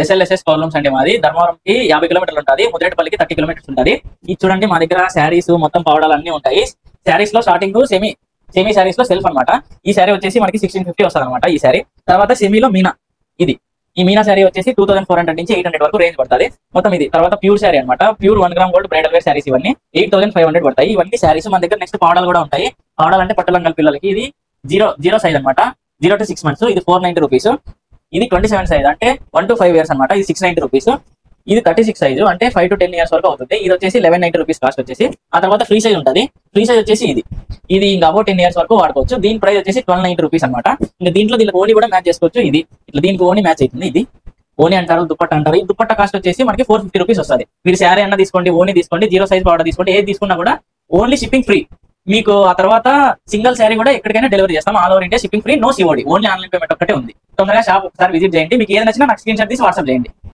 SLSS powerlooms అండి మాది. ధర్మవరంకి 50 కిలోమీటర్లు ఉంటుంది, ముద్రేటపల్లికి 30 కిలోమీటర్స్ ఉంటుంది. ఇది చూడండి మా దగ్గర శారీస్ మొత్తం పవడాలు అన్ని ఉంటాయి. శారీస్ లో స్టార్టింగ్ సెమీ శారీస్ లో సెల్ఫ్ అనమాట. ఈ శారీ వచ్చేసి మనకి 1650 వస్తుంది అనమాట ఈ శారీ. తర్వాత సెమీలో మీనా, ఇది ఈ మీనా శారీ వచ్చేసి 2400 నుంచి 800 వరకు రేంజ్ పడుతుంది మొత్తం. ఇది తర్వాత ప్యూర్ శారీ అనమాట, pure 1 gram gold bridal wear saris ఇవన్నీ 8500 పడతాయి. ఇవన్నీ శారీస్ మన దగ్గర. నెక్స్ట్ పవడాలు కూడా ఉంటాయి. పవడాలు అంటే పట్టులంగల్ పిల్లలకి ఇది జీరో సైజ్ అనమాట, 0 to 6 months. ఇది 490 రూపీస్. ఇది 27 సైజ్ అంటే 1 to 5 years అనమాట, ఇది 690 రూపీస్. ఇది 36 సైజు అంటే 5 to 10 years వరకు అవుతుంది. ఇది వచ్చేసి 1190 రూపీస్ కాస్ట్ వచ్చేసి. ఆ తర్వాత ఫ్రీ సైజ్ ఉంటుంది. ఫ్రీ సైజ్ వచ్చేసి ఇది ఇంకా అబౌట్ 10 years వరకు వాడుకోవచ్చు. దీని ప్రైస్ వచ్చేసి 1290 రూపీస్ అనమాట. ఇంకా దీంట్లో ఓనీ కూడా మ్యాచ్ చేసుకోవచ్చు. ఇది ఇట్లా దీనికి ఓనీ మ్యాచ్ అవుతుంది. ఇది ఓనీ అంటారు, దుప్పట్ట అంటారు. ఈ దుప్పట్ట కాస్ట్ వచ్చేసి మనకి 450 రూపీస్ వస్తుంది. మీరు శారీ అన్న తీసుకోండి, ఓనీ తీసుకోండి, 0 సైజ్ పౌడర్ తీసుకోండి, ఏది తీసుకున్నా కూడా ఓన్లీ షిప్పింగ్ ఫ్రీ మీకు. ఆ తర్వాత సింగిల్ శారీ కూడా ఎక్కడికైనా డెలివరీ చేస్తాం. All over India shipping free, no COD, only online payment ఒక్కటే ఉంది. తొందరగా షాప్ ఒకసారి విజిట్ చేయండి. మీకు ఏది నచ్చినా నాకు స్క్రీన్ షాట్ తీసి వాట్సాప్ చేయండి.